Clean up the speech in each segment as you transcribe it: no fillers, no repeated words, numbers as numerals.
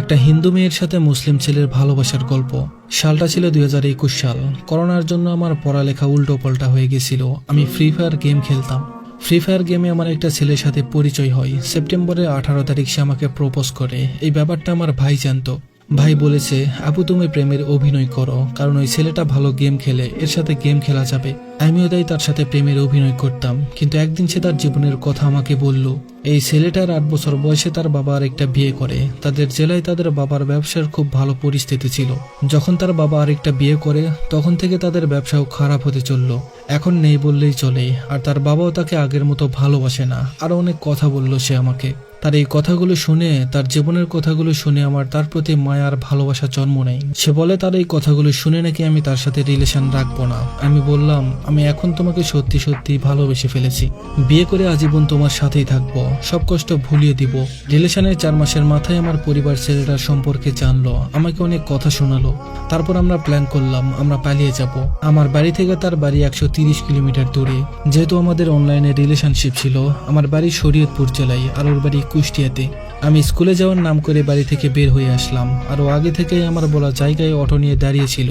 একটা হিন্দু মেয়ের সাথে মুসলিম ছেলের ভালোবাসার গল্প। সালটা ছিল 2021 সাল। করোনার জন্য আমার পড়ালেখা উল্টো পাল্টা হয়ে গেছিল। আমি ফ্রি ফায়ার গেম খেলতাম। ফ্রি ফায়ার গেমে আমার একটা ছেলের সাথে পরিচয় হয়। সেপ্টেম্বরের 18 তারিখ সে আমাকে প্রপোজ করে। এই ব্যাপারটা আমার ভাই জানতো। ভাই বলেছে, আপু তুমি প্রেমের অভিনয় করো, কারণ ওই ছেলেটা ভালো গেম খেলে, এর সাথে গেম খেলা যাবে। আমিও তাই তার সাথে প্রেমের অভিনয় করতাম। কিন্তু একদিন সে তার জীবনের কথা আমাকে বলল। এই ছেলেটার 8 বছর বয়সে তার বাবা আরেকটা বিয়ে করে। তাদের জেলায় তাদের বাবার ব্যবসার খুব ভালো পরিস্থিতি ছিল। যখন তার বাবা আরেকটা বিয়ে করে, তখন থেকে তাদের ব্যবসাও খারাপ হতে চলল। এখন নেই বললেই চলে। আর তার বাবাও তাকে আগের মতো ভালোবাসে না। আরো অনেক কথা বলল সে আমাকে। তার এই কথাগুলো শুনে, তার জীবনের কথাগুলো শুনে আমার তার প্রতি মায়া আর ভালোবাসা জন্ম নেয়। সে বলে তার এই কথাগুলো শুনে নাকি আমি তার সাথে রিলেশন রাখবো না। আমি বললাম, আমি এখন তোমাকে সত্যি সত্যি ভালোবেসে ফেলেছি। বিয়ে করে আজীবন তোমার সাথেই থাকবো, সব কষ্ট ভুলিয়ে দিব। রিলেশনের 4 মাসের মাথায় আমার পরিবার ছেলেটার সম্পর্কে জানলো, আমাকে অনেক কথা শোনালো। তারপর আমরা প্ল্যান করলাম আমরা পালিয়ে যাব। আমার বাড়ি থেকে তার বাড়ি 130 কিলোমিটার দূরে। যেহেতু আমাদের অনলাইনে রিলেশনশিপ ছিল, আমার বাড়ি শরীয়তপুর জেলায় আর ওর বাড়ি কুষ্টিয়াতে। আমি স্কুলে যাওয়ার নাম করে বাড়ি থেকে বের হয়ে আসলাম। আরো আগে থেকেই আমার বলা জায়গায় অটো নিয়ে দাঁড়িয়েছিল।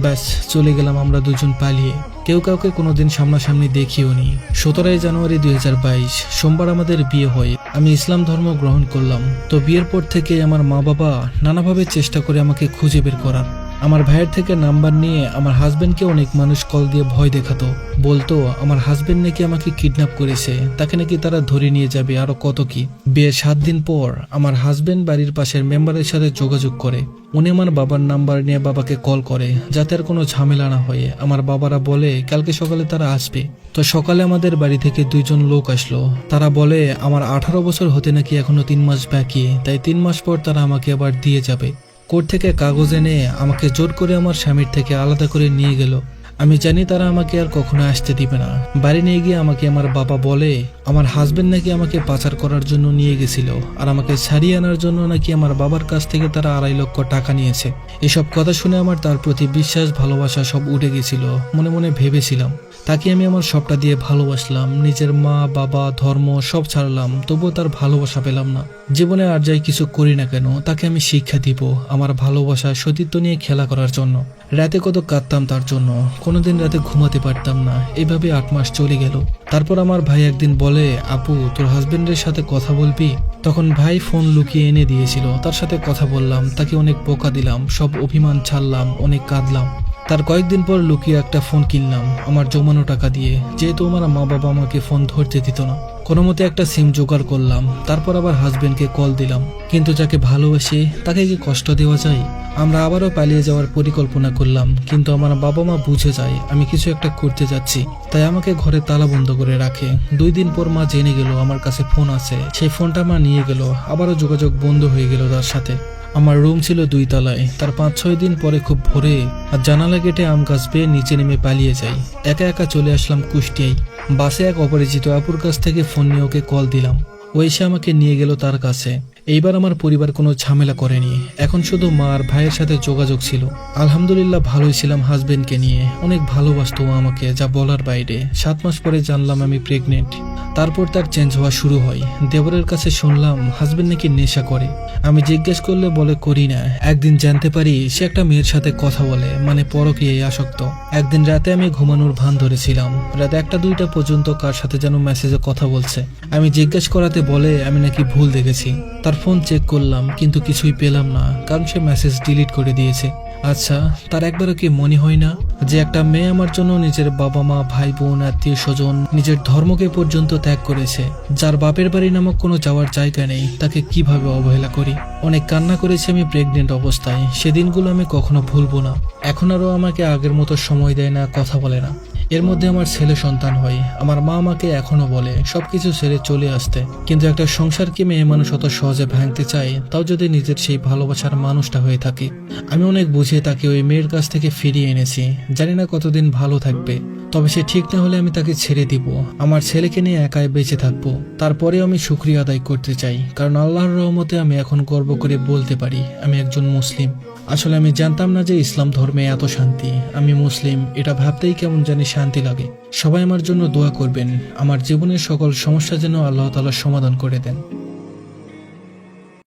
ব্যাস চলে গেলাম আমরা দুজন পালিয়ে। কেউ কাউকে কোনোদিন সামনাসামনি দেখিও নি। 17 জানুয়ারি 2022 সোমবার আমাদের বিয়ে হয়। আমি ইসলাম ধর্ম গ্রহণ করলাম। তো বিয়ের পর থেকে আমার মা বাবা নানাভাবে চেষ্টা করে আমাকে খুঁজে বের করার। আমার ভাইয়ের থেকে নাম্বার নিয়ে আমার হাজবেন্ডকে অনেক মানুষ কল দিয়ে ভয় দেখাতো। বলতো আমার হাজবেন্ড নাকি আমাকে কিডন্যাপ করেছে, তাকে নাকি তারা ধরে নিয়ে যাবে, আরো কত কি। বিয়ের 7 দিন পর আমার হাজবেন্ড বাড়ির পাশের মেম্বারের সাথে যোগাযোগ করে। উনি আমার বাবার নাম্বার নিয়ে বাবাকে কল করে, যাতে আর কোনো ঝামেলা না হয়। আমার বাবারা বলে কালকে সকালে তারা আসবে। তো সকালে আমাদের বাড়ি থেকে 2 জন লোক আসলো। তারা বলে আমার 18 বছর হতে নাকি এখনো 3 মাস বাকি, তাই 3 মাস পর তারা আমাকে আবার দিয়ে যাবে। কোর্ট থেকে কাগজ এনে আমাকে জোর করে আমার স্বামীর থেকে আলাদা করে নিয়ে গেল। আমি জানি তারা আমাকে আর কখনো আসতে দিবে না। বাড়ি নিয়ে গিয়ে আমাকে আমার বাবা বলে আমার হাজবেন্ড নাকি আমাকে পাচার করার জন্য নিয়ে গেছিল, আর আমাকে ছাড়িয়ে আনার জন্য নাকি আমার বাবার কাছ থেকে তারা 2.5 লক্ষ টাকা নিয়েছে। এসব কথা শুনে আমার তার প্রতি বিশ্বাস ভালোবাসা সব উঠে গেছিল। মনে মনে ভেবেছিলাম তাকে আমি আমার সবটা দিয়ে ভালোবাসলাম। নিজের মা বাবা ধর্ম সব ছাড়লাম, তবুও তার ভালোবাসা পেলাম না। জীবনে আর যাই কিছু করি না কেন, তাকে আমি শিক্ষা দিব আমার ভালোবাসা সতীত্ব নিয়ে খেলা করার জন্য। রাতে কত কাঁদতাম তার জন্য, কোনোদিন রাতে ঘুমাতে পারতাম না। এইভাবে 8 মাস চলে গেল। তারপর আমার ভাই একদিন বলে, আপু তোর হাজবেন্ডের সাথে কথা বলবি? তখন ভাই ফোন লুকিয়ে এনে দিয়েছিল। তার সাথে কথা বললাম, তাকে অনেক বোকা দিলাম, সব অভিমান ছাড়লাম, অনেক কাঁদলাম। তার কয়েকদিন পর লুকিয়ে একটা ফোন কিনলাম আমার জমানো টাকা দিয়ে, যেহেতু আমার মা বাবা আমাকে ফোন ধরতে দিত না। কোনো মতে একটা সিম জোগাড় করলাম। তারপর আবার হাজবেন্ডকে কল দিলাম। কিন্তু যাকে ভালোবাসি তাকে কি কষ্ট দেওয়া যায়? আমরা আবারও পালিয়ে যাওয়ার পরিকল্পনা করলাম, কিন্তু আমার বাবা মা বুঝে যায় আমি কিছু একটা করতে যাচ্ছি, তাই আমাকে ঘরে তালা বন্ধ করে রাখে। 2 দিন পর মা জেনে গেল আমার কাছে ফোন আছে। সেই ফোনটা মা নিয়ে গেল। আবারও যোগাযোগ বন্ধ হয়ে গেল তার সাথে। আমার রুম ছিল 2 তলায়। তার 5-6 দিন পরে খুব ভোরে আর জানালা গেটে আম গাছ পেয়ে নিচে নেমে পালিয়ে যাই। একা একা চলে আসলাম কুষ্টিয়ায়। বাসে এক অপরিচিত আপুর কাছ থেকে ফোন নিয়ে ওকে কল দিলাম। ও এসে আমাকে নিয়ে গেল তার কাছে। এইবার আমার পরিবার কোনো ঝামেলা করেনি। এখন শুধু মা আর ভাইয়ের সাথে যোগাযোগ ছিল। আলহামদুলিল্লাহ ভালোই ছিলাম হাজবেন্ডকে নিয়ে। অনেক ভালোবাসতো আমাকে, যা বলার বাইরে। 7 মাস পরে জানলাম আমি প্রেগনেন্ট। তারপর তার চেঞ্জ হওয়া শুরু হয়। দেবরের কাছে শুনলাম হাজবেন্ড নাকি নেশা করে। আমি জিজ্ঞেস করলে বলে করি না। একদিন জানতে পারি সে একটা মেয়ের সাথে কথা বলে, মানে পরকীয়ায় আসক্ত। একদিন রাতে আমি ঘুমানোর ভান ধরেছিলাম। রাত 1টা-2টা পর্যন্ত কার সাথে যেন মেসেজে কথা বলছে। আমি জিজ্ঞেস করাতে বলে আমি নাকি ভুল দেখেছি। তার ফোন চেক করলাম, কিন্তু কিছুই পেলাম না, কারণ সে মেসেজ ডিলিট করে দিয়েছে। আচ্ছা, তার একবারও কি মনে হয় না যে একটা মেয়ে আমার জন্য নিজের বাবা মা ভাই বোন আত্মীয় স্বজন নিজের ধর্মকে পর্যন্ত ত্যাগ করেছে, যার বাপের বাড়ি নামক কোনো যাওয়ার জায়গা নেই, তাকে কিভাবে অবহেলা করি? অনেক কান্না করেছি আমি প্রেগনেন্ট অবস্থায়। সেদিনগুলো আমি কখনো ভুলবো না। এখন আরও আমাকে আগের মতো সময় দেয় না, কথা বলে না। এর মধ্যে আমার ছেলে সন্তান হয়। আমার মা আমাকে এখনো বলে সবকিছু ছেড়ে চলে আসতে, কিন্তু একটা সংসারকে মেয়ে মানুষ অত সহজে ভাঙতে চায়, তাও যদি নিজের সেই ভালোবাসার মানুষটা হয়ে থাকে। আমি অনেক বুঝিয়ে তাকে ওই মেয়ের কাছ থেকে ফিরিয়ে এনেছি। জানি না কতদিন ভালো থাকবে, তবে সে ঠিক না হলে আমি তাকে ছেড়ে দিব। আমার ছেলেকে নিয়ে একাই বেঁচে থাকবো। তারপরে আমি শুকরিয়া আদায় করতে চাই, কারণ আল্লাহর রহমতে আমি এখন গর্ব করে বলতে পারি আমি একজন মুসলিম। আসলে আমি জানতাম না যে ইসলাম ধর্মে এত শান্তি। আমি মুসলিম এটা ভাবতেই কেমন জানি শান্তি লাগে। সবাই আমার জন্য দোয়া করবেন। আমার জীবনের সকল সমস্যা যেন আল্লাহ তাআলা সমাধান করে দেন।